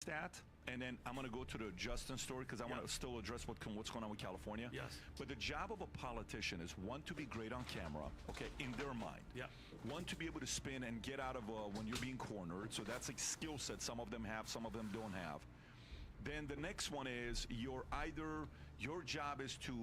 stat, and then I'm going to go to the Justin story because I want to still address what's going on with California. Yes. But the job of a politician is, one, to be great on camera, okay, in their mind. Yeah. One, to be able to spin and get out of when you're being cornered. So that's a skill set some of them have, some of them don't have. Then the next one is your job is to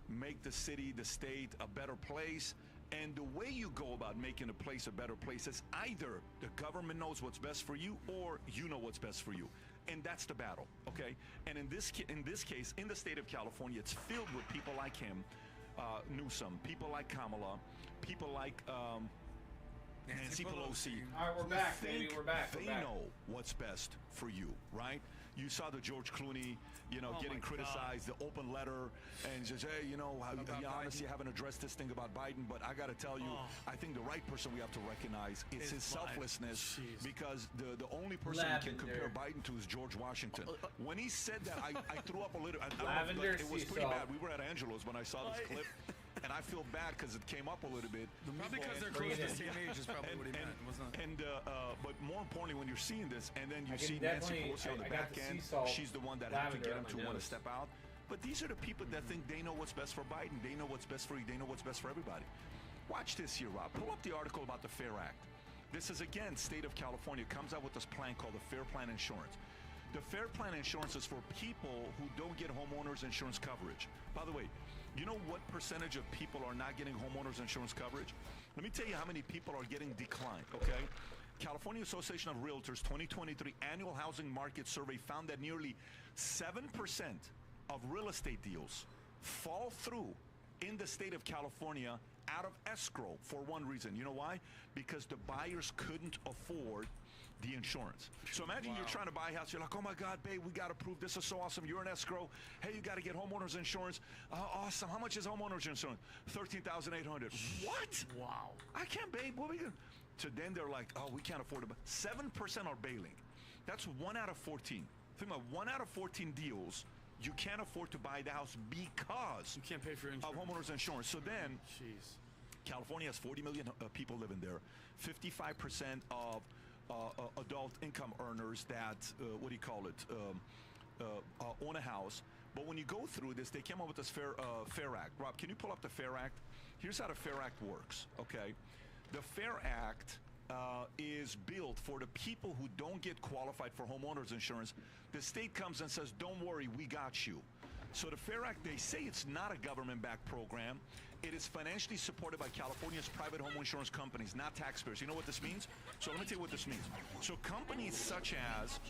make the city, the state a better place. And the way you go about making a place a better place is either the government knows what's best for you or you know what's best for you. And that's the battle, okay? And in this case, in the state of California, it's filled with people like him, Newsom, people like Kamala, people like Nancy Pelosi. All right, we're back, baby. We're back. They know what's best for you, right? You saw the George Clooney, getting criticized, the open letter, and says, hey, honestly, I haven't addressed this thing about Biden, but I got to tell you, I think the right person we have to recognize is his selflessness, because the only person we can compare Biden to is George Washington. When he said that, I threw up a little. It was pretty bad. We were at Angelo's when I saw this clip. And I feel bad because it came up a little bit. Probably because they're close to the same age is probably what he meant, wasn't it? But more importantly, when you're seeing this, and then you see Nancy Pelosi on the back end, she's the one that had to get him to want to step out. But these are the people that think they know what's best for Biden. They know what's best for you. They know what's best for everybody. Watch this here, Rob. Pull up the article about the FAIR Act. This is, again, state of California comes out with this plan called the FAIR Plan Insurance. The FAIR Plan Insurance is for people who don't get homeowners insurance coverage. By the way, you know what percentage of people are not getting homeowners insurance coverage? Let me tell you how many people are getting declined, okay? California Association of Realtors 2023 Annual Housing Market Survey found that nearly 7% of real estate deals fall through in the state of California out of escrow for one reason. You know why? Because the buyers couldn't afford the insurance. So imagine you're trying to buy a house. You're like, oh my God, babe, we got approved. This is so awesome. You're in escrow. Hey, you got to get homeowners insurance. Awesome. How much is homeowners insurance? $13,800. What? Wow. I can't, babe. What are we going to? So then they're like, oh, we can't afford it. 7% are bailing. That's 1 out of 14. Think about 1 out of 14 deals. You can't afford to buy the house because you can't pay for insurance. Of homeowners insurance. So then, jeez. California has 40 million people living there. 55% of adult income earners that, own a house. But when you go through this, they came up with this FAIR Act. Rob, can you pull up the FAIR Act? Here's how the FAIR Act works, okay? The FAIR Act is built for the people who don't get qualified for homeowners insurance. The state comes and says, don't worry, we got you. So the FAIR Act, they say it's not a government-backed program. It is financially supported by California's private home insurance companies, not taxpayers. You know what this means? So let me tell you what this means. So companies such as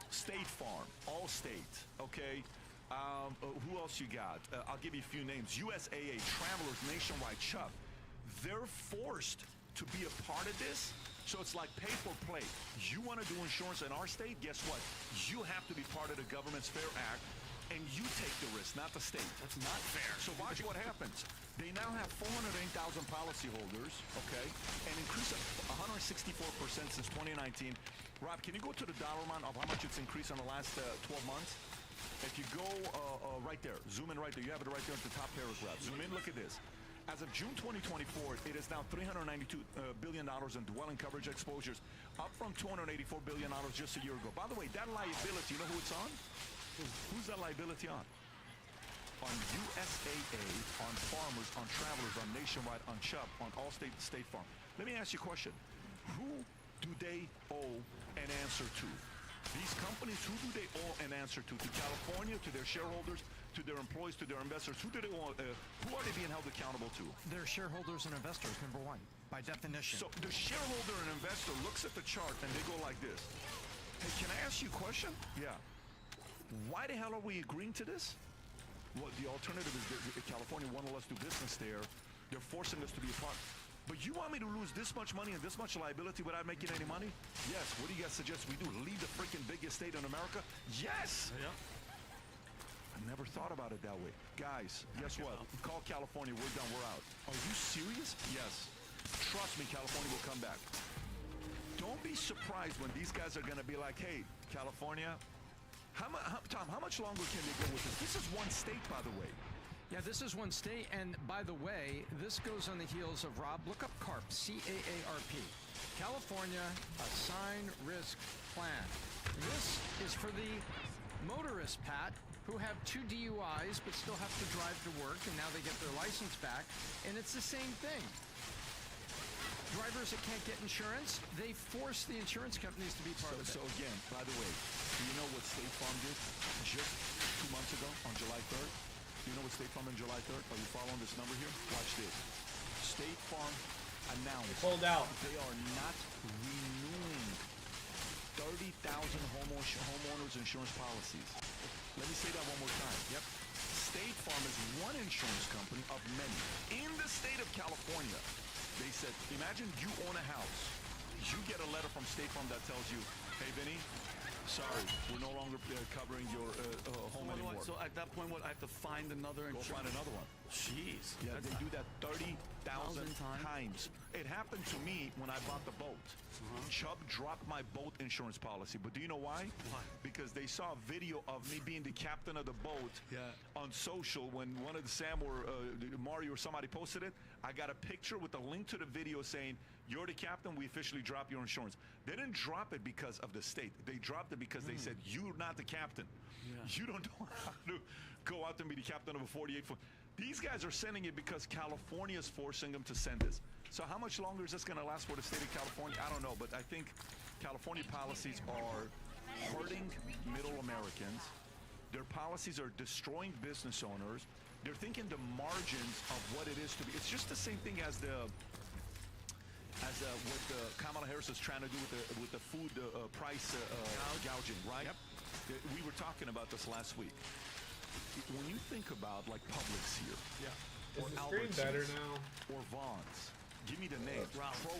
State Farm, Allstate, okay, who else you got? I'll give you a few names. USAA, Travelers, Nationwide, Chubb. They're forced to be a part of this. So it's like pay for play. You want to do insurance in our state? Guess what? You have to be part of the government's FAIR Act, and you take the risk, not the state. That's not fair. So watch what happens. They now have 408,000 policyholders, okay, and increase of 164% since 2019. Rob, can you go to the dollar amount of how much it's increased in the last 12 months? If you go right there, zoom in right there. You have it right there at the top paragraph. Zoom in, look at this. As of June 2024, it is now $392 billion in dwelling coverage exposures, up from $284 billion just a year ago. By the way, that liability, you know who it's on? Who's that liability on? On USAA, on Farmers, on Travelers, on Nationwide, on Chubb, on Allstate, State Farm. Let me ask you a question. Who do they owe an answer to? These companies, who do they owe an answer to? To California, to their shareholders, to their employees, to their investors? Who do they owe, who are they being held accountable to? They're shareholders and investors, number one, by definition. So the shareholder and investor looks at the chart and they go like this. Hey, can I ask you a question? Yeah. Why the hell are we agreeing to this? Well, the alternative is that California won't let us do business there. They're forcing us to be a part. But you want me to lose this much money and this much liability without making any money? Yes. What do you guys suggest we do? Leave the freaking biggest state in America? Yes! Yeah. I never thought about it that way. Guys, guess what? Call California. We're done. We're out. Are you serious? Yes. Trust me, California will come back. Don't be surprised when these guys are going to be like, hey, California, Tom, how much longer can they go with this? This is one state, by the way. Yeah, this is one state, and by the way, this goes on the heels of Rob. Look up CARP, C-A-A-R-P. California Assigned Risk Plan. This is for the motorists, Pat, who have 2 DUIs but still have to drive to work, and now they get their license back, and it's the same thing. Drivers that can't get insurance, they force the insurance companies to be part of it. So again, by the way, do you know what State Farm did just 2 months ago on July 3rd? You know what State Farm on July 3rd? Are you following this number here? Watch this. State Farm announced pulled out. They are not renewing 30,000 homeowners insurance policies. Let me say that one more time. Yep. State Farm is one insurance company of many in the state of California. They said, imagine you own a house. You get a letter from State Farm that tells you, hey, Vinny, sorry, we're no longer covering your home anymore. So at that point, what, I have to find another insurance? Go find another one. Jeez. Yeah, they do that 30,000 times. It happened to me when I bought the boat. Chubb dropped my boat insurance policy. But do you know why? Why? Because they saw a video of me being the captain of the boat on social when one of the Sam or Mario or somebody posted it. I got a picture with a link to the video saying, you're the captain, we officially dropped your insurance. They didn't drop it because of the state. They dropped it because they said, you're not the captain. You don't know how to go out and be the captain of a 48-foot. These guys are sending it because California is forcing them to send this. So how much longer is this going to last for the state of California? I don't know, but I think California policies are hurting middle Americans. Their policies are destroying business owners. They're thinking the margins of what it is to be. It's just the same thing as what Kamala Harris is trying to do with the food price gouging, right? Yep. We were talking about this last week. When you think about like Publix here, or is the screen better now? Or Vaughn's, give me the names.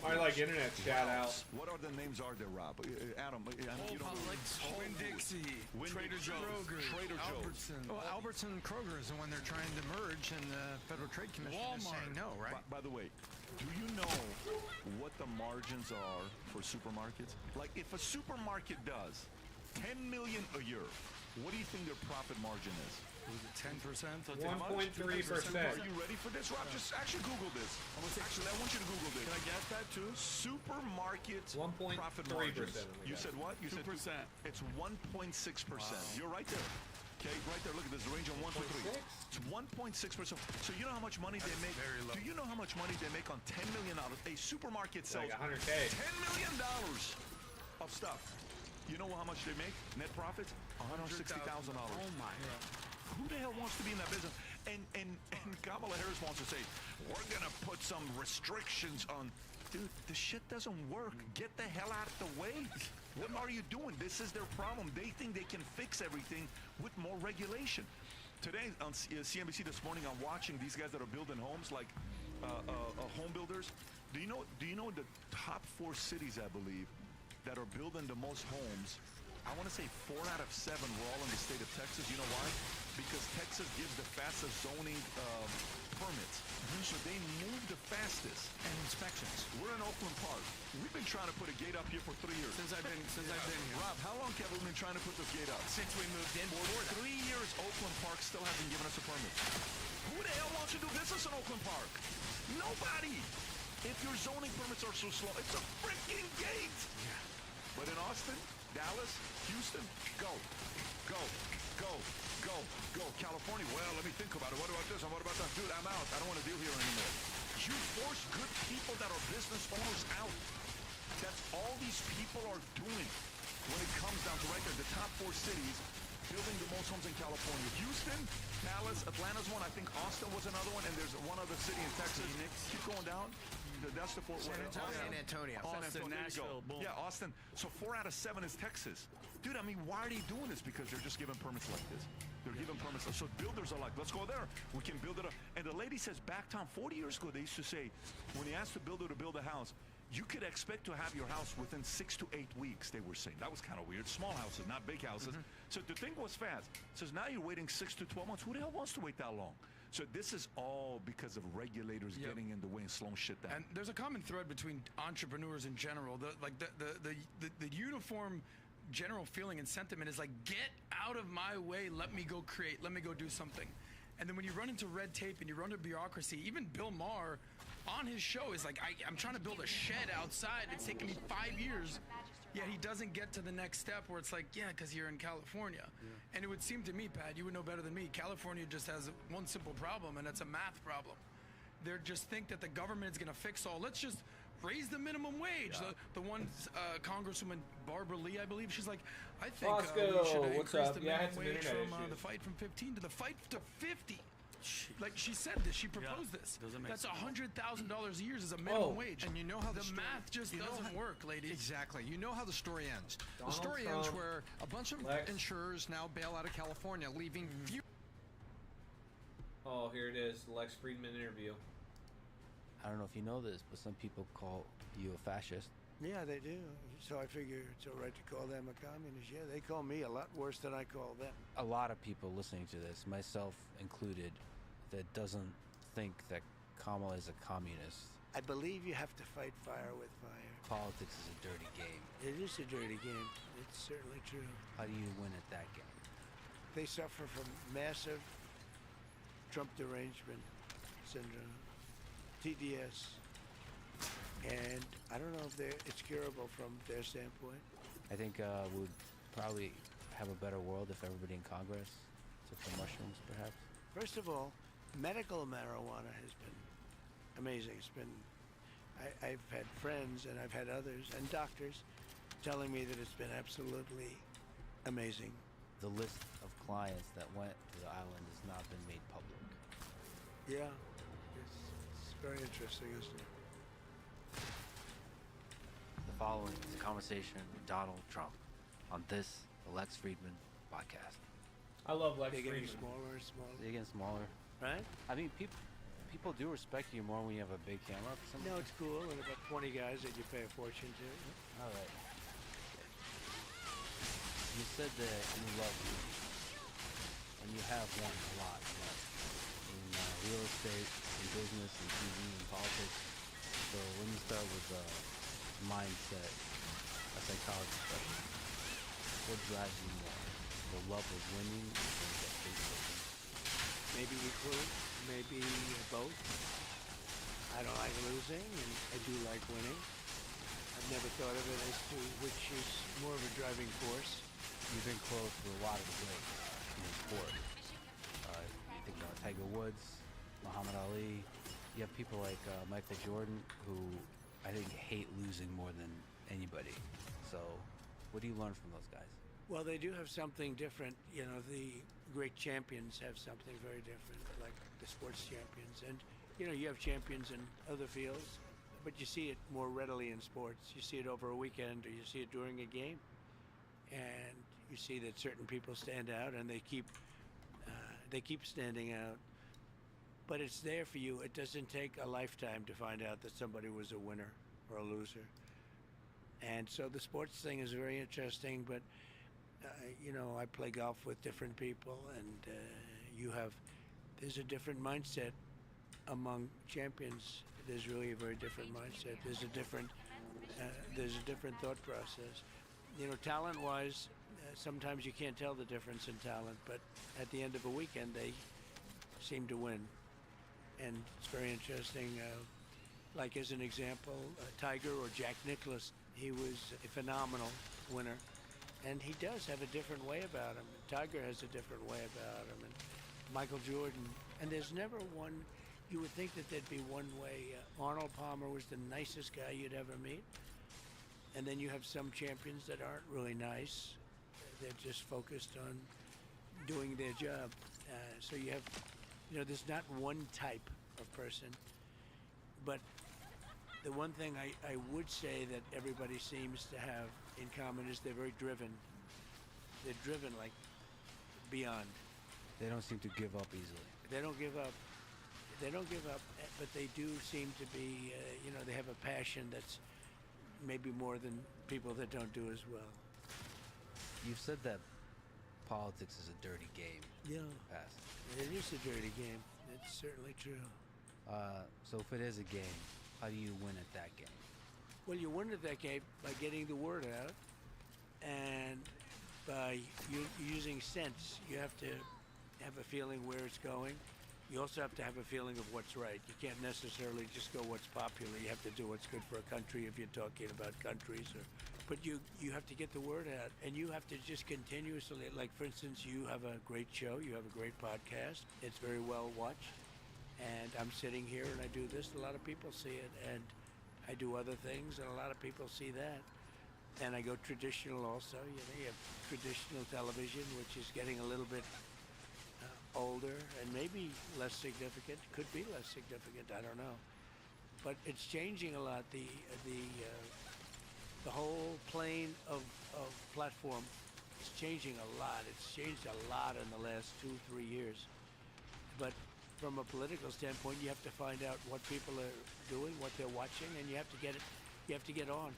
I like internet chat out. What are the names are there, Rob? Adam, you don't Publix, Winn-Dixie, Trader Joe's, Trader Joe's. Well, Albertson and Kroger is the one they're trying to merge, and the Federal Trade Commission is saying no, right? By the way, do you know what the margins are for supermarkets? Like, if a supermarket does $10 million a year, what do you think their profit margin is? 10%? 1.3%. Are you ready for this, Rob? Just actually Google this. Actually, I want you to Google this. Can I guess that too? Supermarket profit 1.3%. margins. You said what? You 2%. said it's 1.6%. Wow. You're right there. Okay, right there. Look at this. The range of 1 to 3. It's 1.6%. So you know how much money they make? Very low. Do you know how much money they make on $10 million? A supermarket sells like $100K. $10 million of stuff. You know how much they make? Net profits? $160,000. Oh my. Who the hell wants to be in that business? And Kamala Harris wants to say, we're going to put some restrictions on. Dude, the shit doesn't work. Get the hell out of the way. What are you doing? This is their problem. They think they can fix everything with more regulation. Today on CNBC this morning, I'm watching these guys that are building homes, like home builders. Do you know the top 4 cities, I believe, that are building the most homes? I want to say 4 out of 7 were all in the state of Texas. You know why? Because Texas gives the fastest zoning permits. So they move the fastest. And inspections. We're in Oakland Park. We've been trying to put a gate up here for 3 years. Since I've been here. Rob, how long have we been trying to put this gate up? Since we moved in. For 3 years, Oakland Park still hasn't given us a permit. Who the hell wants to do business in Oakland Park? Nobody. If your zoning permits are so slow, it's a freaking gate. Yeah. But in Austin, Dallas, Houston, go. California, well, let me think about it. What about this and what about that? Dude, I'm out. I don't want to deal here anymore. You force good people that are business owners out. That's all these people are doing when it comes down to right there. The top 4 cities building the most homes in California. Houston, Dallas, Atlanta's one. I think Austin was another one. And there's one other city in Texas. Phoenix. Keep going down. That's the 4. San Antonio. Austin, Nashville, boom. Yeah, Austin. So 4 out of 7 is Texas. Dude, I mean, why are they doing this? Because they're just giving permits like this. They're giving permits. So builders are like, let's go there. We can build it up. And the lady says, back town, 40 years ago, they used to say, when you asked the builder to build a house, you could expect to have your house within 6 to 8 weeks, they were saying. That was kind of weird. Small houses, not big houses. So the thing was fast. Says, now you're waiting 6 to 12 months. Who the hell wants to wait that long? So this is all because of regulators getting in the way and slowing shit down. And there's a common thread between entrepreneurs in general. The uniform general feeling and sentiment is like, get out of my way, let me go create, let me go do something. And then when you run into red tape and you run into bureaucracy, even Bill Maher on his show is like, I'm trying to build a shed outside. It's taken me 5 years. Yet he doesn't get to the next step where it's like, yeah, because you're in California. Yeah. And it would seem to me, Pat, you would know better than me, California just has one simple problem, and it's a math problem. They just think that the government is going to fix all. Let's just raise the minimum wage. Yeah. The one Congresswoman, Barbara Lee, I believe, she's like, I think we should increase the minimum wage from the fight from 15 to the fight to 50. Like she said this, she proposed this. That's $100,000 a year is a minimum wage, and you know how the math just doesn't work, ladies. Exactly. You know how the story ends. Donald the story Trump, ends where a bunch of insurers now bail out of California, leaving few. Oh, here it is, the Lex Friedman interview. I don't know if you know this, but some people call you a fascist. Yeah, they do. So I figure it's all right to call them a communist. Yeah, they call me a lot worse than I call them. A lot of people listening to this, myself included, that doesn't think that Kamala is a communist. I believe you have to fight fire with fire. Politics is a dirty game. It is a dirty game. It's certainly true. How do you win at that game? They suffer from massive Trump derangement syndrome, TDS. And I don't know if it's curable from their standpoint. I think we'd probably have a better world if everybody in Congress took some mushrooms, perhaps. First of all, medical marijuana has been amazing. It's been, I've had friends and I've had others and doctors telling me that it's been absolutely amazing. The list of clients that went to the island has not been made public. Yeah, it's very interesting, isn't it? The following is a conversation with Donald Trump on this, the Lex Friedman podcast. I love Lex They're Friedman. getting smaller and smaller. They're getting smaller. Right? I mean, people do respect you more when you have a big camera. For some No, it's cool. And about 20 guys that you pay a fortune to. All right. You said that you love movies, and you have one a lot, in real estate, in business, in TV, in politics. So let me start with mindset, a psychology question. What drives you more? The love of winning or the hate of winning? Maybe equally, maybe both. I don't like losing, and I do like winning. I've never thought of it as to which is more of a driving force. You've been close to a lot of the greats in the sport. You think about Tiger Woods, Muhammad Ali. You have people like Michael Jordan, who I think hate losing more than anybody. So what do you learn from those guys? Well, they do have something different. You know, the great champions have something very different, like the sports champions. And, you know, you have champions in other fields, but you see it more readily in sports. You see it over a weekend, or you see it during a game. And you see that certain people stand out, and they keep standing out. But it's there for you. It doesn't take a lifetime to find out that somebody was a winner or a loser. And so the sports thing is very interesting, but you know, I play golf with different people, and there's a different mindset among champions. There's really a very different mindset. There's a different thought process. You know, talent-wise, sometimes you can't tell the difference in talent, but at the end of a weekend, they seem to win. And it's very interesting. Like as an example, Tiger or Jack Nicklaus, he was a phenomenal winner. And he does have a different way about him. Tiger has a different way about him. And Michael Jordan. And there's never one, you would think that there'd be one way. Arnold Palmer was the nicest guy you'd ever meet. And then you have some champions that aren't really nice. They're just focused on doing their job. So you have, you know, there's not one type of person. But the one thing I would say that everybody seems to have in common is they're very driven. They're driven like beyond. They don't seem to give up easily. They don't give up. They don't give up, but they do seem to be, you know, they have a passion that's maybe more than people that don't do as well. You've said that politics is a dirty game. Yeah. Past. It is a dirty game. It's certainly true. So if it is a game, how do you win at that game? Well, you win at that game by getting the word out and by using sense. You have to have a feeling where it's going. You also have to have a feeling of what's right. You can't necessarily just go what's popular. You have to do what's good for a country if you're talking about countries. But you have to get the word out, and you have to just continuously, like for instance, you have a great show, you have a great podcast. It's very well watched, and I'm sitting here and I do this. A lot of people see it, and I do other things, and a lot of people see that. And I go traditional also. You have traditional television, which is getting a little bit older and maybe less significant. Could be less significant. I don't know. But it's changing a lot. The whole plane of platform is changing a lot. It's changed a lot in the last 2-3 years. But from a political standpoint, you have to find out what people are doing, what they're watching, and you have to get it. You have to get on.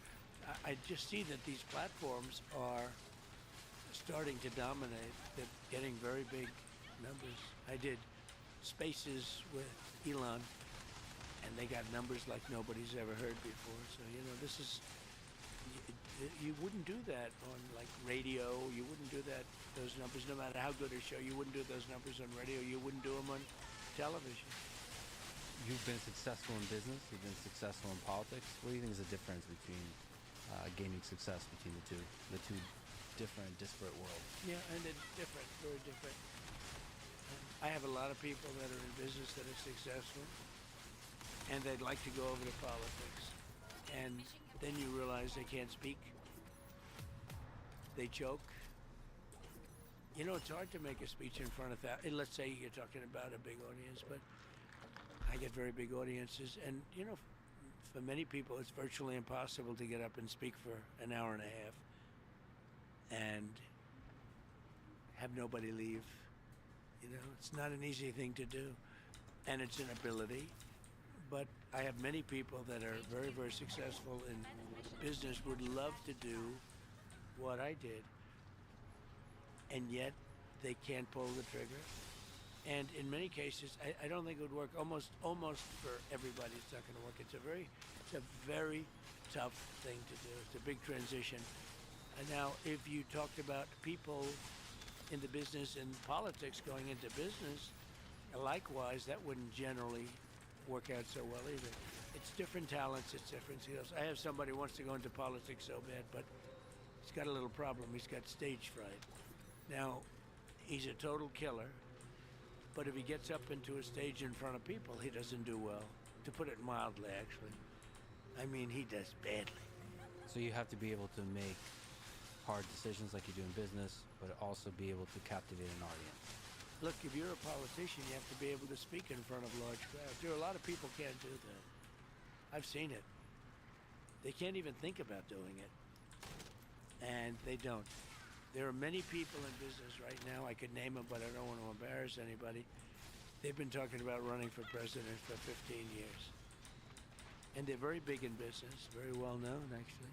I just see that these platforms are starting to dominate. They're getting very big numbers. I did Spaces with Elon, and they got numbers like nobody's ever heard before. So, this is, you wouldn't do that on like radio. You wouldn't do those numbers, no matter how good a show. You wouldn't do those numbers on radio. You wouldn't do them on television. You've been successful in business. You've been successful in politics. What do you think is the difference between gaining success between the two different, disparate worlds? Yeah, and they're different, very different. I have a lot of people that are in business that are successful, and they'd like to go over to politics. And then you realize they can't speak. They choke. It's hard to make a speech in front of let's say you're talking about a big audience, but I get very big audiences, and for many people it's virtually impossible to get up and speak for an hour and a half and have nobody leave. It's not an easy thing to do, and it's an ability. But I have many people that are very, very successful in business, would love to do what I did, and yet they can't pull the trigger. And in many cases, I don't think it would work. Almost for everybody, it's not going to work. It's a very tough thing to do. It's a big transition. And now, if you talked about people in the business and politics going into business, likewise, that wouldn't generally work out so well either. It's different talents. It's different skills. I have somebody who wants to go into politics so bad, but he's got a little problem. He's got stage fright. Now, he's a total killer. But if he gets up into a stage in front of people, he doesn't do well. To put it mildly, actually. I mean, he does badly. So you have to be able to make hard decisions like you do in business, but also be able to captivate an audience. Look, if you're a politician, you have to be able to speak in front of large crowds. There are a lot of people can't do that. I've seen it. They can't even think about doing it. And they don't. There are many people in business right now, I could name them, but I don't want to embarrass anybody. They've been talking about running for president for 15 years. And they're very big in business, very well known, actually.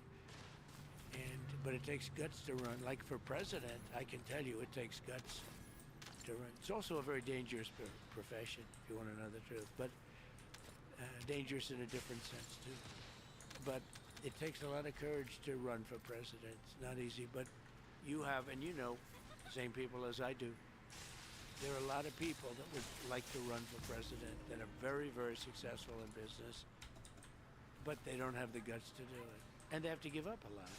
But it takes guts to run. Like for president, I can tell you it takes guts to run. It's also a very dangerous profession, if you want to know the truth, but dangerous in a different sense, too. But it takes a lot of courage to run for president. It's not easy, but you have, and you know, the same people as I do. There are a lot of people that would like to run for president that are very, very successful in business, but they don't have the guts to do it. And they have to give up a lot.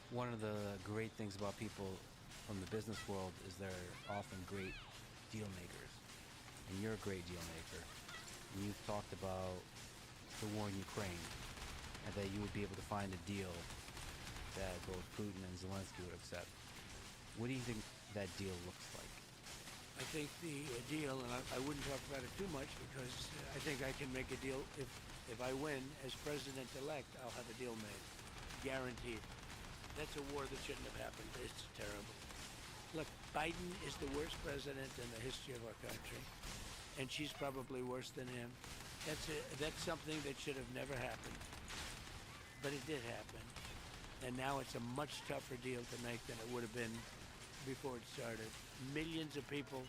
One of the great things about people from the business world is they're often great deal makers. And you're a great deal maker. And you've talked about the war in Ukraine and that you would be able to find a deal that both Putin and Zelensky would accept. What do you think that deal looks like? I think the deal, and I wouldn't talk about it too much because I think I can make a deal. If I win as president-elect, I'll have a deal made. Guaranteed. That's a war that shouldn't have happened. It's terrible. Look, Biden is the worst president in the history of our country, and she's probably worse than him. That's something that should have never happened. But it did happen. And now it's a much tougher deal to make than it would have been before it started. Millions of people.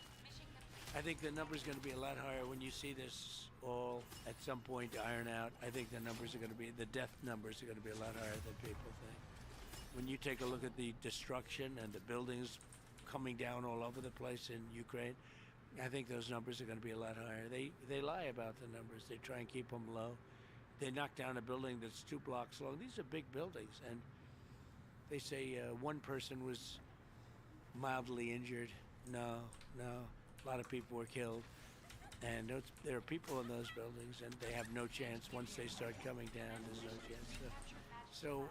I think the number's going to be a lot higher when you see this all at some point iron out. I think the numbers are going to be, the death numbers are going to be a lot higher than people think. When you take a look at the destruction and the buildings coming down all over the place in Ukraine. I think those numbers are going to be a lot higher. They lie about the numbers. They try and keep them low. They knocked down a building that's 2 blocks long. These are big buildings, and they say one person was mildly injured. No. A lot of people were killed. And there are people in those buildings, and they have no chance. Once they start coming down, there's no chance. So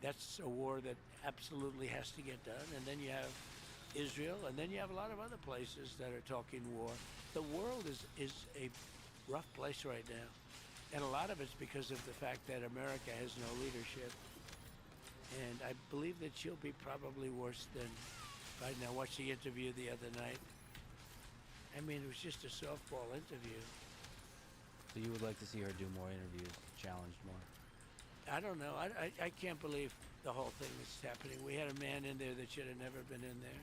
that's a war that absolutely has to get done. And then you have Israel, and then you have a lot of other places that are talking war. The world is a rough place right now. And a lot of it's because of the fact that America has no leadership. And I believe that she'll be probably worse than Biden. I watched the interview the other night. I mean, it was just a softball interview. So you would like to see her do more interviews, challenged more? I don't know. I can't believe the whole thing that's happening. We had a man in there that should have never been in there.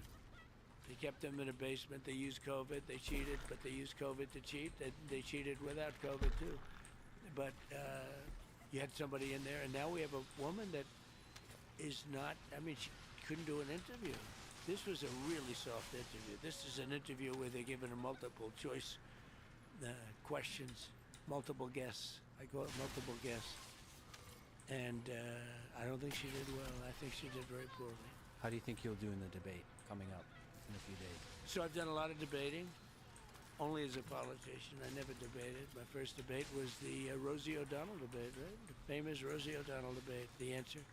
They kept him in a basement. They used COVID. They cheated, but they used COVID to cheat. They cheated without COVID, too. But you had somebody in there, and now we have a woman that is not, I mean, she couldn't do an interview. This was a really soft interview. This is an interview where they're given a multiple choice questions, multiple guess. I call it multiple guess. And I don't think she did well. I think she did very poorly. How do you think you'll do in the debate coming up in a few days? So I've done a lot of debating, only as a politician. I never debated. My first debate was the Rosie O'Donnell debate, right? The famous Rosie O'Donnell debate, the answer.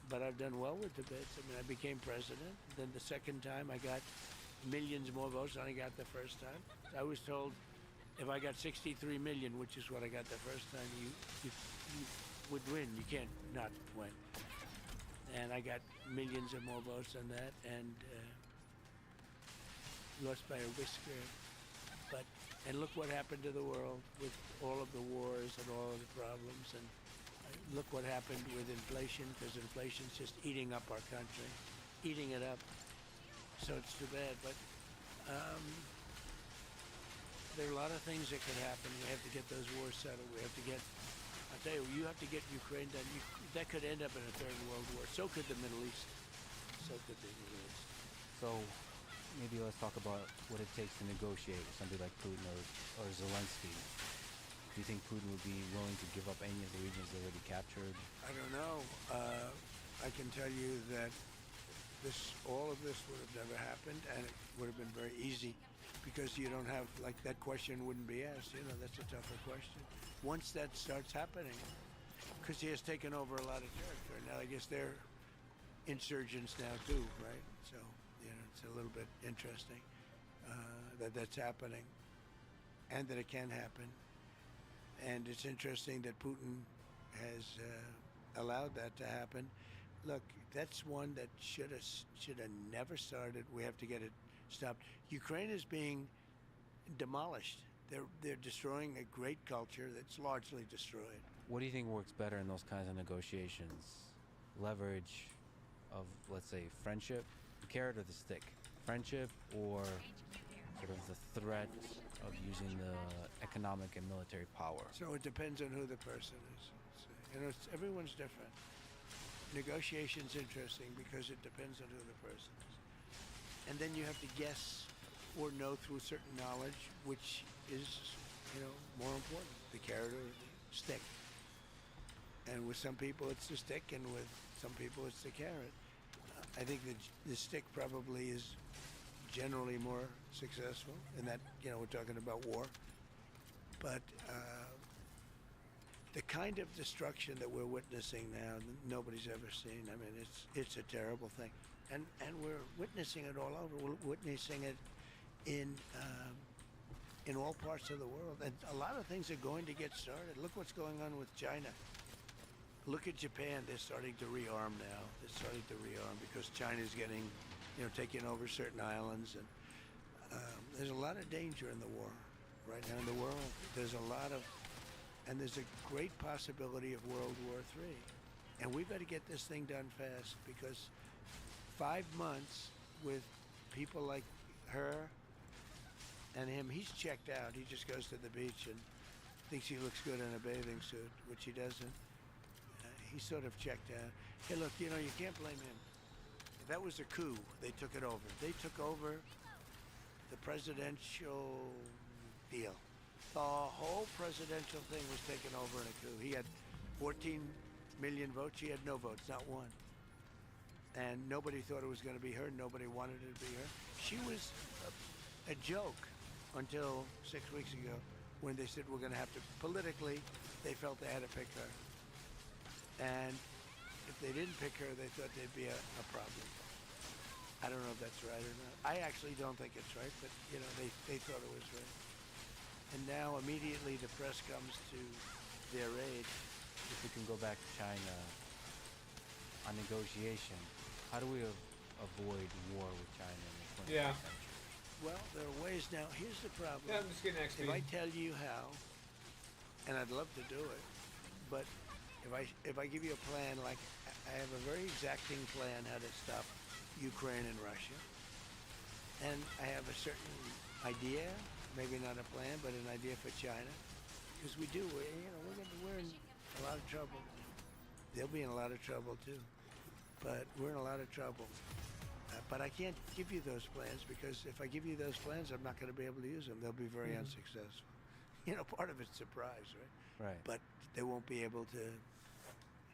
But I've done well with debates. I mean, I became president. Then the second time, I got millions more votes than I got the first time. I was told if I got 63 million, which is what I got the first time, you would win. You can't not win. And I got millions of more votes than that, and lost by a whisker. And look what happened to the world with all of the wars and all of the problems. And look what happened with inflation, because inflation's just eating up our country, eating it up. So it's too bad. But there are a lot of things that could happen. We have to get those wars settled. We have to get, I'll tell you, you have to get Ukraine done. That could end up in a third world war. So could the Middle East. So could the Middle East. So maybe let's talk about what it takes to negotiate with somebody like Putin or Zelensky. Do you think Putin would be willing to give up any of the regions they already captured? I don't know. I can tell you that all of this would have never happened, and it would have been very easy, because you don't have, like, that question wouldn't be asked. You know, that's a tougher question. Once that starts happening, because he has taken over a lot of territory. Now, I guess they're insurgents now too, right? So, you know, it's a little bit interesting that that's happening, and that it can happen. And it's interesting that Putin has allowed that to happen. Look, that's one that should have never started. We have to get it stopped. Ukraine is being demolished. They're destroying a great culture that's largely destroyed. What do you think works better in those kinds of negotiations? Leverage of, let's say, friendship, the carrot or the stick? Friendship, or sort of the threat of using the economic and military power? So it depends on who the person is. You know, everyone's different. Negotiation's interesting because it depends on who the person is. And then you have to guess or know through certain knowledge which is, you know, more important, the carrot or the stick. And with some people it's the stick, and with some people it's the carrot. I think the stick probably is generally more successful in that, you know, we're talking about war. But the kind of destruction that we're witnessing now, nobody's ever seen. I mean, it's a terrible thing. And we're witnessing it all over. We're witnessing it in all parts of the world. And a lot of things are going to get started. Look what's going on with China. Look at Japan. They're starting to rearm now. They're starting to rearm because China's getting, you know, taking over certain islands. And there's a lot of danger in the war right now in the world. There's a lot of, and there's a great possibility of World War III. And we better get this thing done fast, because 5 months with people like her and him, he's checked out. He just goes to the beach and thinks he looks good in a bathing suit, which he doesn't. He's sort of checked out. Hey, look, you know, you can't blame him. If that was a coup. They took it over. They took over the presidential deal. The whole presidential thing was taken over in a coup. He had 14 million votes. She had no votes, not one. And nobody thought it was going to be her. Nobody wanted it to be her. She was a joke until 6 weeks ago when they said we're going to have to, politically, they felt they had to pick her. And if they didn't pick her, they thought there'd be a problem. I don't know if that's right or not. I actually don't think it's right, but they thought it was right. And now immediately the press comes to their aid. If we can go back to China on negotiation, how do we avoid war with China in the 21st century? Well, there are ways now. Here's the problem. Yeah, I'm just getting XP. If I tell you how, and I'd love to do it, but if I give you a plan, like I have a very exacting plan how to stop Ukraine and Russia, and I have a certain idea, maybe not a plan, but an idea for China, because we're in a lot of trouble. They'll be in a lot of trouble too, but we're in a lot of trouble. But I can't give you those plans because if I give you those plans, I'm not going to be able to use them. They'll be very unsuccessful. Part of it's surprise, right? Right. But they won't be able to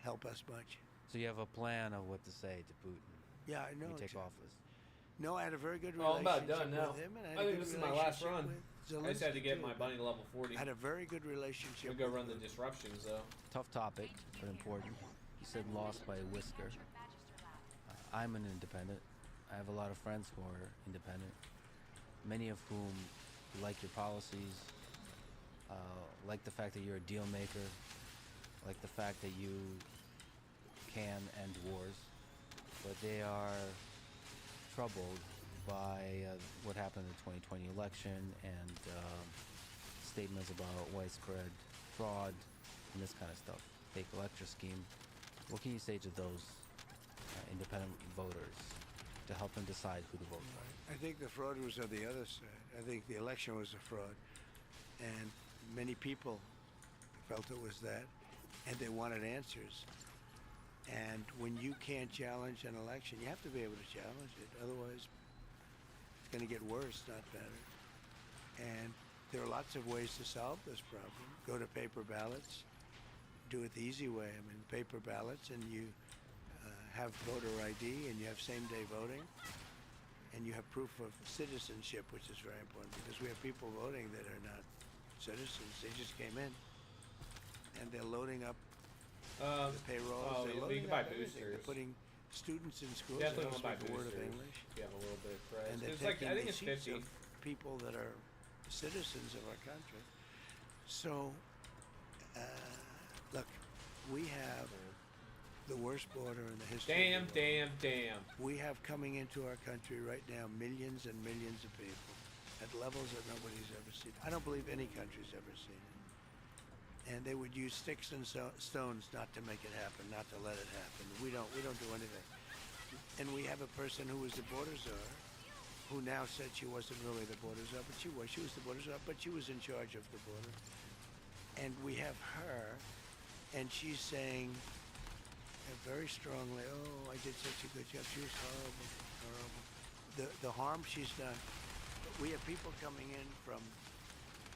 help us much. So you have a plan of what to say to Putin. Yeah, I know. You take office. No, I had a very good Oh, I'm relationship about done now. with him. And I think this is my last run. I just had to get Zelensky, my bunny to level 40. I had a very good relationship. I'm gonna go with run the him. disruptions though. Tough topic, but important. You said lost by a whisker. I'm an independent. I have a lot of friends who are independent, many of whom like your policies, like the fact that you're a deal maker, like the fact that you can end wars, but they are troubled by what happened in the 2020 election and statements about widespread fraud and this kind of stuff, fake electoral scheme. What can you say to those independent voters to help them decide who to vote for? I think the fraud was on the other side. I think the election was a fraud. And many people felt it was that. And they wanted answers. And when you can't challenge an election, you have to be able to challenge it. Otherwise, it's going to get worse, not better. And there are lots of ways to solve this problem. Go to paper ballots. Do it the easy way. I mean, paper ballots, and you have voter ID, and you have same-day voting, and you have proof of citizenship, which is very important because we have people voting that are not citizens. They just came in, and they're loading up the payrolls. They're loading buy up everything. boosters. They're putting students in schools Yeah, that don't buy speak a word of boosters. English, You have a little bit of price. and they're It's like, taking I think the it's seats 50. of people that are citizens of our country. So, look, we have the worst border in the history of the world. Damn. We have coming into our country right now millions and millions of people at levels that nobody's ever seen. I don't believe any country's ever seen it. And they would use sticks and stones not to make it happen, not to let it happen. We don't do anything. And we have a person who was the border czar, who now said she wasn't really the border czar, but she was. She was the border czar, but she was in charge of the border. And we have her, and she's saying very strongly, oh, I did such a good job. She was horrible. The harm she's done. We have people coming in from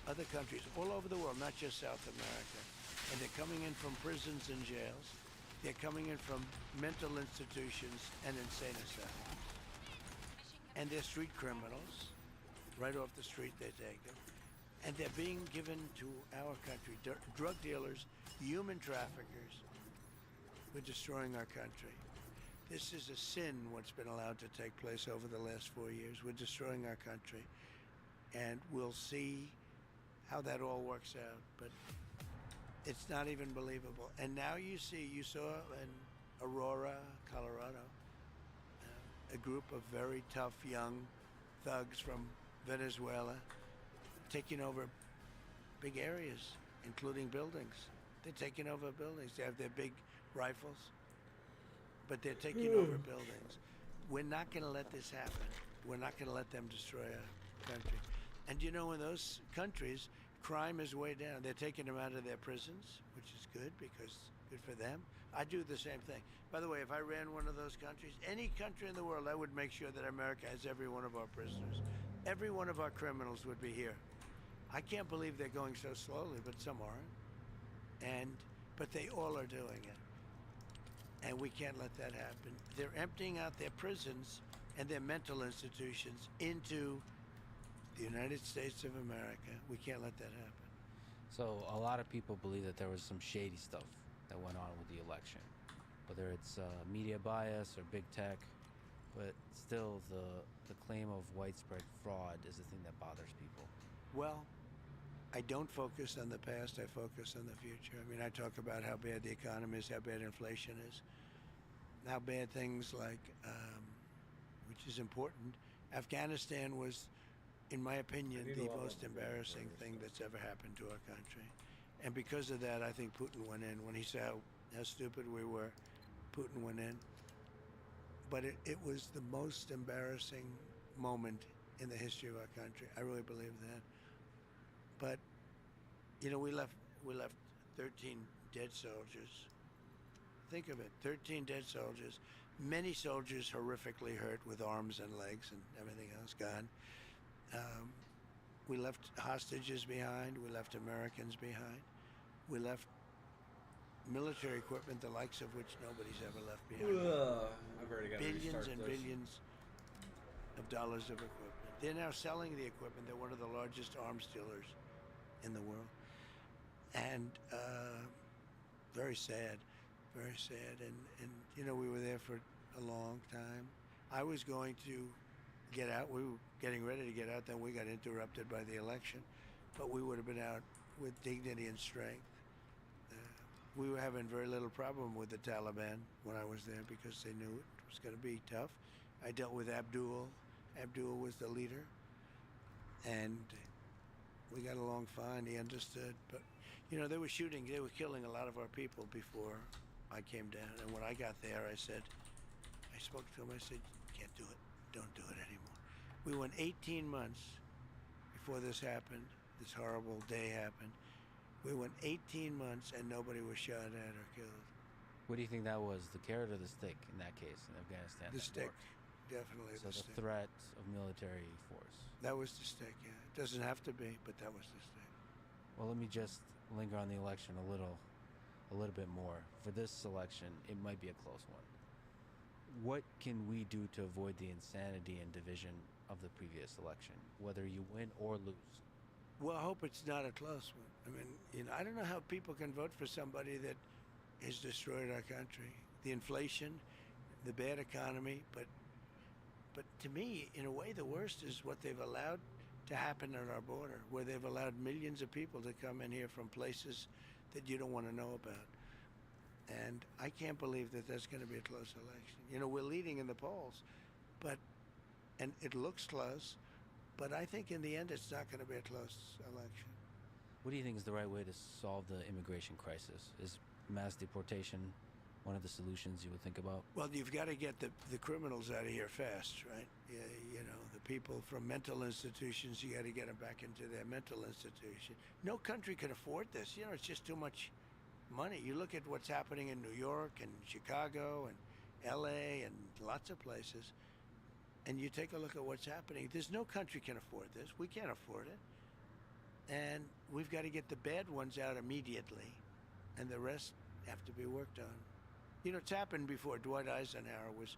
other countries all over the world, not just South America. And they're coming in from prisons and jails. They're coming in from mental institutions and insane asylums. And they're street criminals. Right off the street they take them. And they're being given to our country. Drug dealers, human traffickers. We're destroying our country. This is a sin, what's been allowed to take place over the last 4 years. We're destroying our country. And we'll see how that all works out. But it's not even believable. And now you saw in Aurora, Colorado, a group of very tough young thugs from Venezuela taking over big areas, including buildings. They're taking over buildings. They have their big rifles, but they're taking over buildings. We're not going to let this happen. We're not going to let them destroy our country. And in those countries, crime is way down. They're taking them out of their prisons, which is good because good for them. I do the same thing. By the way, if I ran one of those countries, any country in the world, I would make sure that America has every one of our prisoners. Every one of our criminals would be here. I can't believe they're going so slowly, but some aren't. But they all are doing it. And we can't let that happen. They're emptying out their prisons and their mental institutions into the United States of America. We can't let that happen. So a lot of people believe that there was some shady stuff that went on with the election, whether it's media bias or big tech, but still the claim of widespread fraud is the thing that bothers people. Well, I don't focus on the past, I focus on the future. I mean, I talk about how bad the economy is, how bad inflation is, how bad things like, which is important, Afghanistan was, in my opinion, the most embarrassing thing that's ever happened to our country. And because of that, I think Putin went in. When he saw how stupid we were, Putin went in. But it was the most embarrassing moment in the history of our country. I really believe that. But, you know, we left 13 dead soldiers. Think of it, 13 dead soldiers. Many soldiers horrifically hurt with arms and legs and everything else gone. We left hostages behind. We left Americans behind. We left military equipment, the likes of which nobody's ever left behind. I've already got Billions and billions of dollars of equipment. They're now selling the equipment. They're one of the largest arms dealers in the world. And very sad, very sad. And you know, we were there for a long time. I was going to get out. We were getting ready to get out. Then we got interrupted by the election. But we would have been out with dignity and strength. We were having very little problem with the Taliban when I was there because they knew it was going to be tough. I dealt with Abdul. Abdul was the leader. And we got along fine. He understood. But, you know, they were shooting. They were killing a lot of our people before I came down. And when I got there, I spoke to him. I said, you can't do it. Don't do it anymore. We went 18 months before this happened, this horrible day happened. We went 18 months and nobody was shot at or killed. What do you think that was, the carrot or the stick in that case in Afghanistan? The stick, definitely so the stick. So the threat of military force. That was the stick, yeah. It doesn't have to be, but that was the stick. Well, let me just linger on the election a little bit more. For this election, it might be a close one. What can we do to avoid the insanity and division of the previous election, whether you win or lose? Well, I hope it's not a close one. I mean, you know, I don't know how people can vote for somebody that has destroyed our country. The inflation, the bad economy, but to me, in a way, the worst is what they've allowed to happen at our border, where they've allowed millions of people to come in here from places that you don't want to know about. And I can't believe that that's going to be a close election. You know, we're leading in the polls, and it looks close, but I think in the end it's not going to be a close election. What do you think is the right way to solve the immigration crisis? Is mass deportation one of the solutions you would think about? Well, you've got to get the criminals out of here fast, right? You know, the people from mental institutions, you got to get them back into their mental institution. No country can afford this. You know, it's just too much money. You look at what's happening in New York and Chicago and LA and lots of places, and you take a look at what's happening. There's no country can afford this. We can't afford it. And we've got to get the bad ones out immediately, and the rest have to be worked on. You know, it's happened before. Dwight Eisenhower was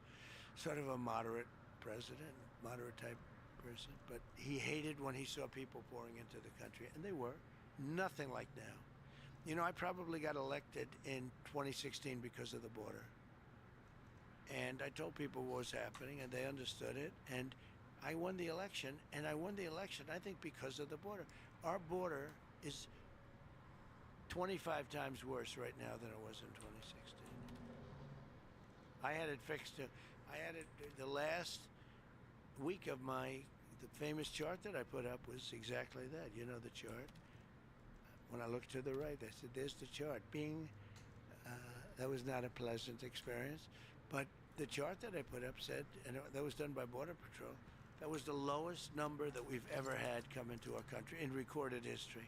sort of a moderate president, moderate type person, but he hated when he saw people pouring into the country, and they were. Nothing like now. You know, I probably got elected in 2016 because of the border. And I told people what was happening, and they understood it, and I won the election, and I won the election, I think, because of the border. Our border is 25 times worse right now than it was in 2016. I had it fixed. I had it the last week of the famous chart that I put up was exactly that. You know the chart. When I looked to the right, I said, "There's the chart." Bing. That was not a pleasant experience, but the chart that I put up said, and that was done by Border Patrol. That was the lowest number that we've ever had come into our country in recorded history,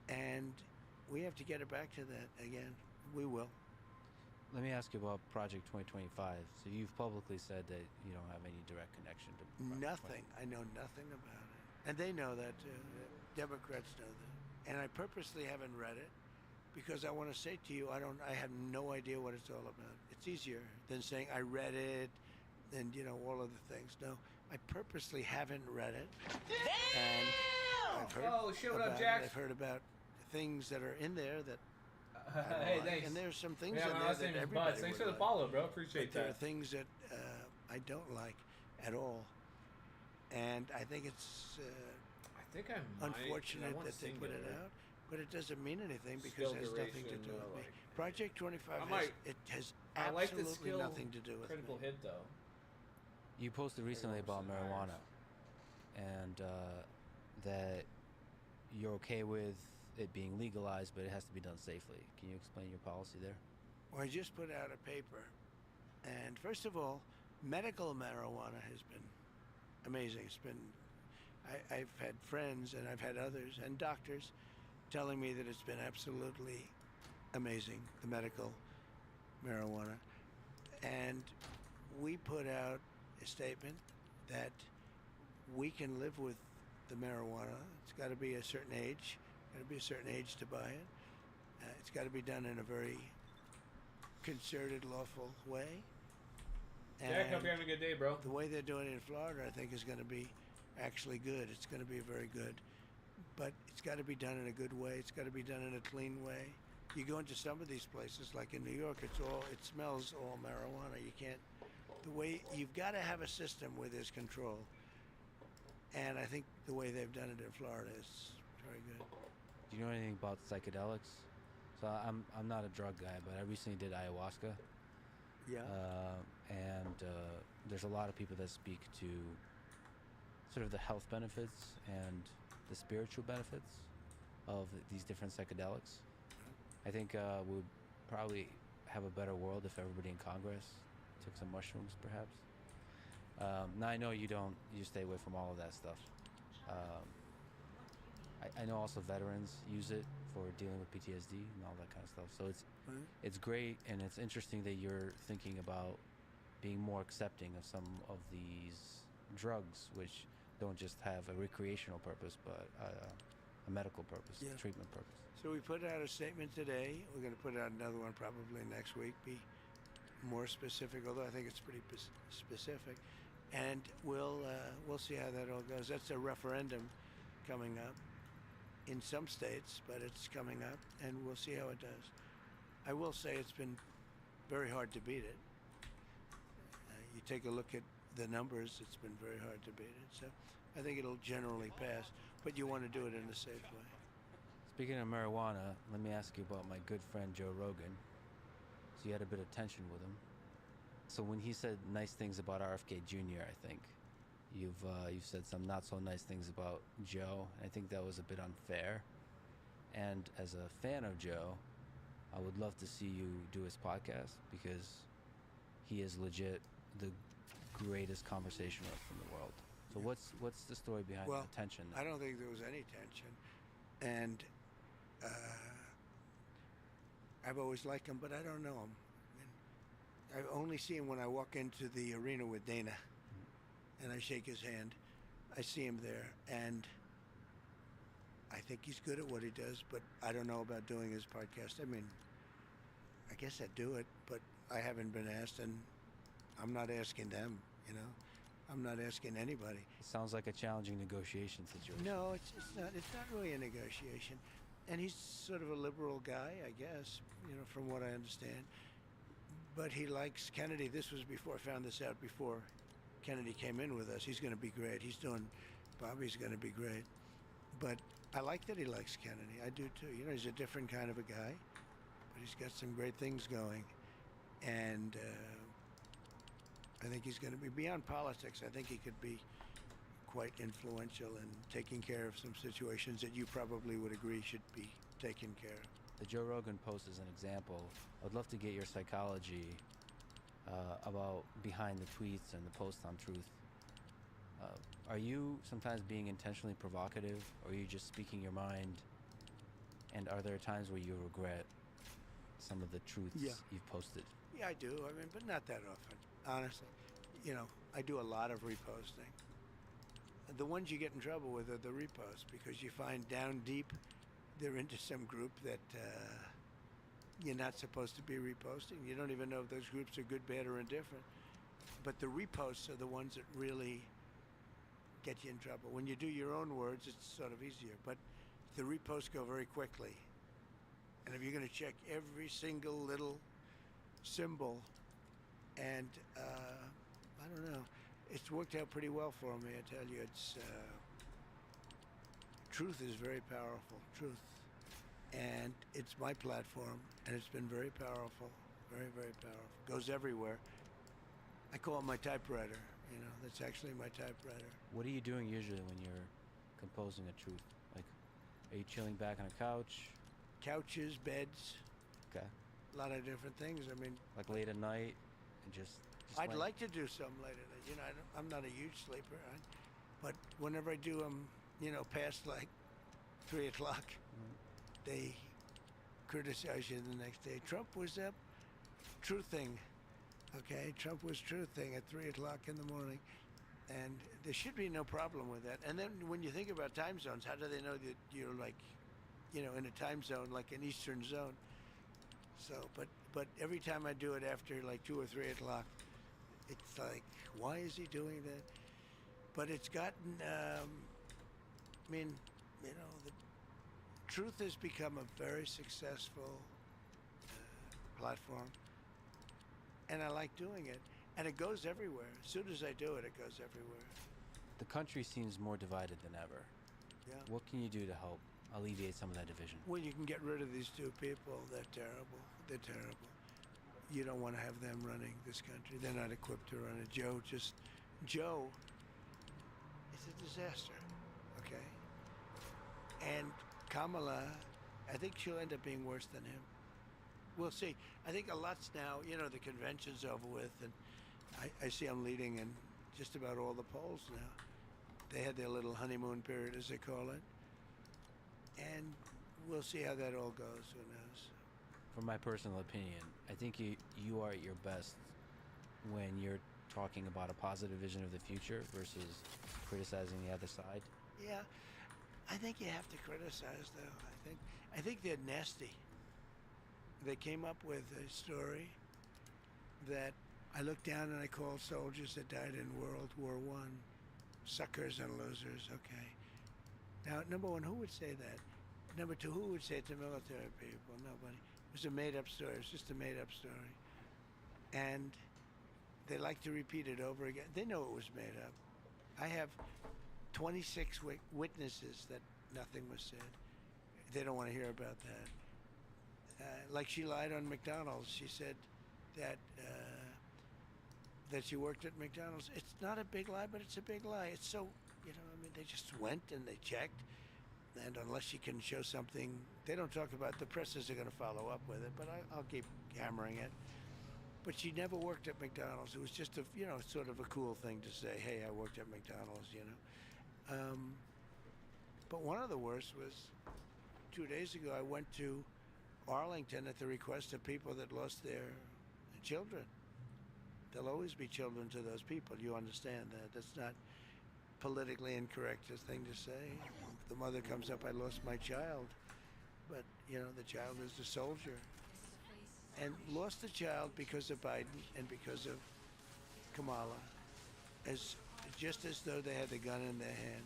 and we have to get it back to that again. we will. Let me ask you about Project 2025. So you've publicly said that you don't have any direct connection to Nothing. I know nothing about it. And they know that too. Democrats know that. And I purposely haven't read it because I want to say to you, I have no idea what it's all about. It's easier than saying I read it and, all of the things. No, I purposely haven't read it. And I've heard about it. I've heard about things that are in there that hey, like. thanks. And there's some things Yeah, in man, there last that name is everybody Butts. Thanks would for the like. follow, bro. Appreciate But there are that. things that I don't like at all. And I think it's I think I might. unfortunate I want that they put it Singular. out, but it doesn't mean anything because it has nothing to do with me. Project 25 has I like the absolutely skill nothing to do with critical me. hit though. You posted recently about marijuana, and that you're okay with it being legalized, but it has to be done safely. Can you explain your policy there? Well, I just put out a paper, and first of all, medical marijuana has been amazing. It's been, I've had friends and I've had others and doctors telling me that it's been absolutely amazing, the medical marijuana. And we put out a statement that we can live with the marijuana. It's got to be a certain age. Got to be a certain age to buy it. It's got to be done in a very concerted, lawful way. Jack, hope you're having a good day, bro. The way they're doing it in Florida, I think, is going to be actually good. It's going to be very good. But it's got to be done in a good way. It's got to be done in a clean way. You go into some of these places, like in New York, it smells all marijuana. You can't, you've got to have a system where there's control. And I think the way they've done it in Florida is very good. Do you know anything about psychedelics? So I'm not a drug guy, but I recently did ayahuasca. Yeah. There's a lot of people that speak to sort of the health benefits and the spiritual benefits of these different psychedelics. I think we'd probably have a better world if everybody in Congress took some mushrooms, perhaps. Now I know you stay away from all of that stuff. I know also veterans use it for dealing with PTSD and all that kind of stuff. So it's great, and it's interesting that you're thinking about being more accepting of some of these drugs, which don't just have a recreational purpose, but a medical purpose, a treatment purpose. So we put out a statement today. We're going to put out another one probably next week, be more specific, although I think it's pretty specific. And we'll see how that all goes. That's a referendum coming up in some states, but it's coming up, and we'll see how it does. I will say it's been very hard to beat it. You take a look at the numbers, it's been very hard to beat it. So I think it'll generally pass, but you want to do it in a safe way. Speaking of marijuana, let me ask you about my good friend Joe Rogan. So you had a bit of tension with him. So when he said nice things about RFK Jr., I think you've said some not so nice things about Joe. I think that was a bit unfair. And as a fan of Joe, I would love to see you do his podcast because he is legit the greatest conversationalist in the world. So what's the story behind the tension? I don't think there was any tension, and I've always liked him, but I don't know him. I only see him when I walk into the arena with Dana, and I shake his hand. I see him there, and I think he's good at what he does, but I don't know about doing his podcast. I mean, I guess I'd do it, but I haven't been asked, and I'm not asking them, I'm not asking anybody. It sounds like a challenging negotiation situation. No, it's not. It's not really a negotiation. And he's sort of a liberal guy, I guess, from what I understand. But he likes Kennedy. This was before I found this out, before Kennedy came in with us. He's going to be great. Bobby's going to be great. But I like that he likes Kennedy. I do too. He's a different kind of a guy, but he's got some great things going. And I think he's going to be beyond politics. I think he could be quite influential in taking care of some situations that you probably would agree should be taken care of. The Joe Rogan post is an example. I'd love to get your psychology about behind the tweets and the posts on Truth. Are you sometimes being intentionally provocative, or are you just speaking your mind? And are there times where you regret some of the truths you've posted? Yeah, I do. I mean, but not that often, honestly. You know, I do a lot of reposting. The ones you get in trouble with are the reposts because you find down deep they're into some group that you're not supposed to be reposting. You don't even know if those groups are good, bad, or indifferent. But the reposts are the ones that really get you in trouble. When you do your own words, it's sort of easier. But the reposts go very quickly. And if you're going to check every single little symbol, and I don't know, it's worked out pretty well for me. I tell you, it's truth is very powerful. Truth, and it's my platform, and it's been very powerful, very, very powerful. Goes everywhere. I call it my typewriter. You know, that's actually my typewriter. What are you doing usually when you're composing a truth? Like, are you chilling back on a couch? Couches, beds. Okay. A lot of different things. I mean, like late at night, and just I'd like to do something late at night. You know, I'm not a huge sleeper, but whenever I do, you know, past like 3 o'clock, they criticize you the next day. Trump was up truthing. Okay, Trump was truthing at 3 o'clock in the morning, and there should be no problem with that. And then when you think about time zones, how do they know that you're like, you know, in a time zone like an Eastern zone? So, but every time I do it after like 2 or 3 o'clock, it's like, why is he doing that? But it's gotten, I mean, you know, the truth has become a very successful platform. And I like doing it. And it goes everywhere. As soon as I do it, it goes everywhere. The country seems more divided than ever. Yeah. What can you do to help alleviate some of that division? Well, you can get rid of these two people. They're terrible. They're terrible. You don't want to have them running this country. They're not equipped to run it. Joe is a disaster, okay? And Kamala, I think she'll end up being worse than him. We'll see. I think a lot's now, you know, the convention's over with, and I see I'm leading in just about all the polls now. They had their little honeymoon period, as they call it. And we'll see how that all goes. Who knows? From my personal opinion, I think you are at your best when you're talking about a positive vision of the future versus criticizing the other side. Yeah, I think you have to criticize, though. I think they're nasty. They came up with a story that I looked down and I called soldiers that died in World War I suckers and losers. Okay. Now, number one, who would say that? Number two, who would say it to military people? Nobody. It was a made-up story. It was just a made-up story. And they like to repeat it over again. They know it was made up. I have 26 witnesses that nothing was said. They don't want to hear about that. Like she lied on McDonald's. She said that she worked at McDonald's. It's not a big lie, but it's a big lie. It's so, you know, I mean, they just went and they checked. And unless she can show something, they don't talk about, the presses are going to follow up with it, but I'll keep hammering it. But she never worked at McDonald's. It was just a, you know, sort of a cool thing to say, hey, I worked at McDonald's, you know. But one of the worst was 2 days ago, I went to Arlington at the request of people that lost their children. There'll always be children to those people. You understand that. That's not politically incorrect thing to say. The mother comes up, I lost my child. But, you know, the child is a soldier. And lost the child because of Biden and because of Kamala. Just as though they had the gun in their hand.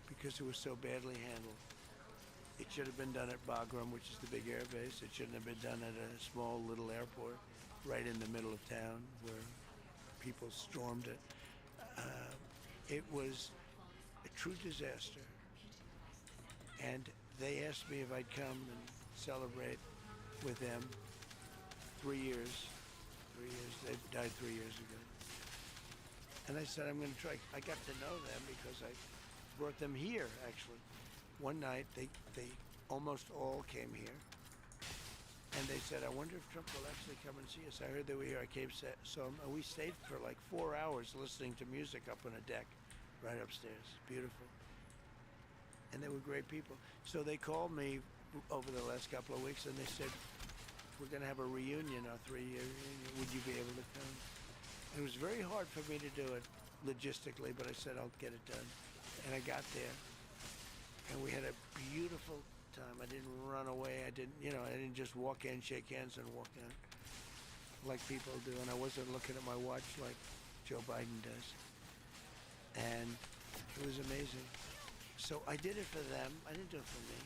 Because it was so badly handled. It should have been done at Bagram, which is the big air base. It shouldn't have been done at a small little airport right in the middle of town where people stormed it. It was a true disaster. And they asked me if I'd come and celebrate with them 3 years. 3 years. They died 3 years ago. And I said, I'm going to try. I got to know them because I brought them here, actually. One night, they almost all came here. And they said, I wonder if Trump will actually come and see us. I heard they were here. I came, so we stayed for like 4 hours listening to music up on a deck right upstairs. Beautiful. And they were great people. So they called me over the last couple of weeks and they said, we're going to have a reunion, our 3-year reunion. Would you be able to come? It was very hard for me to do it logistically, but I said I'll get it done. And I got there, and we had a beautiful time. I didn't run away. I didn't just walk in, shake hands, and walk out like people do. And I wasn't looking at my watch like Joe Biden does. And it was amazing. So I did it for them. I didn't do it for me.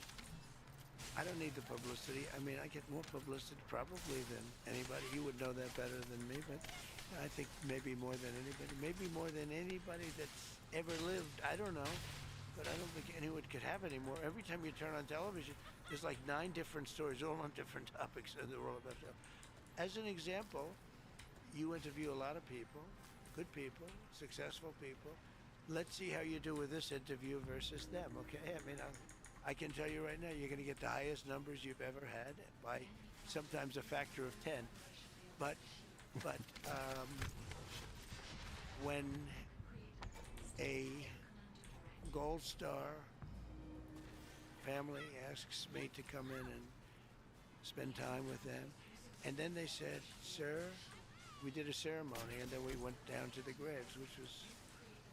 I don't need the publicity. I mean, I get more publicity probably than anybody. You would know that better than me, but I think maybe more than anybody. Maybe more than anybody that's ever lived. I don't know. But I don't think anyone could have any more. Every time you turn on television, there's like 9 different stories, all on different topics, and they're all about stuff. As an example, you interview a lot of people, good people, successful people. Let's see how you do with this interview versus them, okay? I mean, I can tell you right now, you're going to get the highest numbers you've ever had by sometimes a factor of 10. But when a Gold Star family asks me to come in and spend time with them, and then they said, sir, we did a ceremony, and then we went down to the graves, which was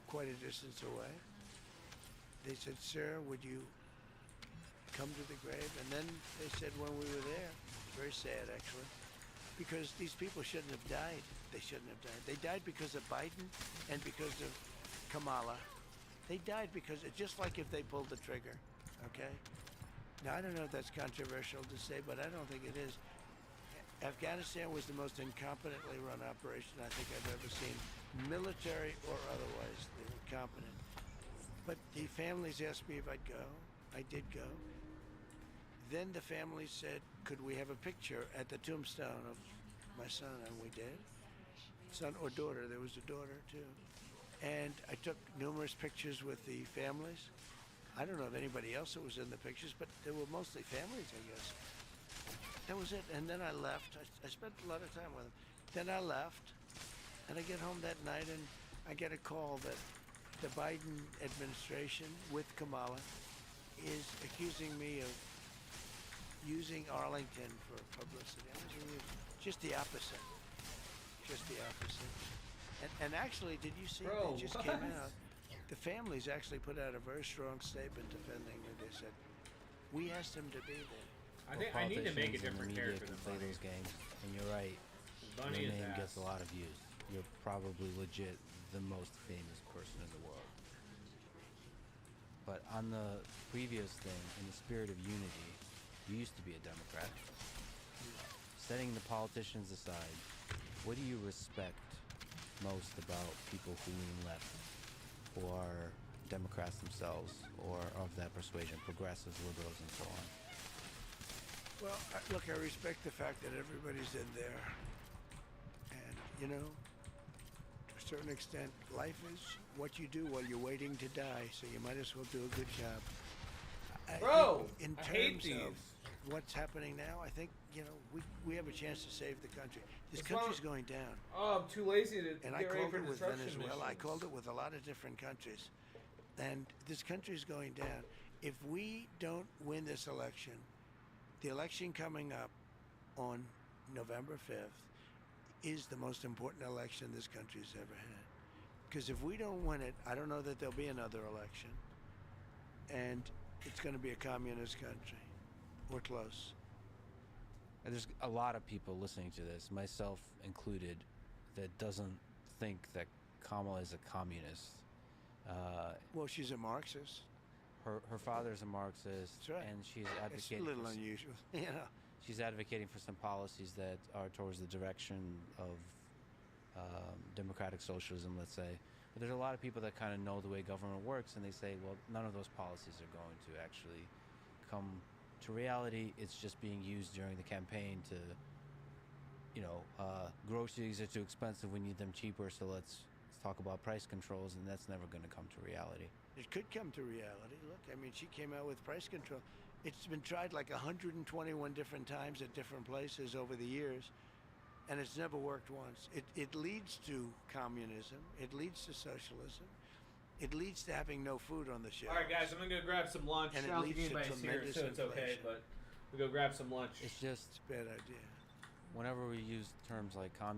quite a distance away. They said, sir, would you come to the grave? And then they said when we were there, very sad actually, because these people shouldn't have died. They shouldn't have died. They died because of Biden and because of Kamala. They died because it's just like if they pulled the trigger, okay? Now, I don't know if that's controversial to say, but I don't think it is. Afghanistan was the most incompetently run operation I think I've ever seen, military or otherwise. They were incompetent. But the families asked me if I'd go. I did go. Then the family said, could we have a picture at the tombstone of my son? And we did. Son or daughter. There was a daughter, too. And I took numerous pictures with the families. I don't know if anybody else that was in the pictures, but they were mostly families, I guess. That was it. And then I left. I spent a lot of time with them. Then I left, and I get home that night, and I get a call that the Biden administration with Kamala is accusing me of using Arlington for publicity. I was just the opposite. Just the opposite. And actually, did you see? Bro, it just came out. The families actually put out a very strong statement defending me. They said, we asked him to be there. I need to make a different media character can than play Bunny. those games, and you're right. Bunny Your is name ass. gets a lot of views. You're probably legit the most famous person in the world. But on the previous thing, in the spirit of unity, you used to be a Democrat. Setting the politicians aside, what do you respect most about people who lean left, who are Democrats themselves, or of that persuasion, progressives, liberals, and so on? Well, look, I respect the fact that everybody's in there. And, to a certain extent, life is what you do while you're waiting to die, so you might as well do a good job. Bro, in I hate terms of these. what's happening now, I think, we have a chance to save the country. This What's country's wrong? going down. Oh, I'm too lazy to And I get ready called for it with destruction Venezuela. I missions. called it with a lot of different countries. And this country's going down. If we don't win this election, the election coming up on November 5th is the most important election this country's ever had. Because if we don't win it, I don't know that there'll be another election. And it's going to be a communist country. We're close. And there's a lot of people listening to this, myself included, that doesn't think that Kamala is a communist. Well, she's a Marxist. Her father's a Marxist, That's right. and she's It's a advocating. little unusual, She's advocating for some policies that are towards the direction of democratic socialism, let's say. But there's a lot of people that kind of know the way government works, and they say, well, none of those policies are going to actually come to reality. It's just being used during the campaign to, groceries are too expensive, we need them cheaper, so let's talk about price controls, and that's never going to come to reality. It could come to reality. Look, she came out with price control. It's been tried like 121 different times at different places over the years, and it's never worked once. It leads to communism. It leads to socialism. It leads to having no food on the shelves. All right, guys, I'm gonna go grab some lunch. And it I don't think leads to anybody's here, tremendous so it's okay. inflation. But we go grab some lunch. It's just It's a bad idea. whenever we use terms like communism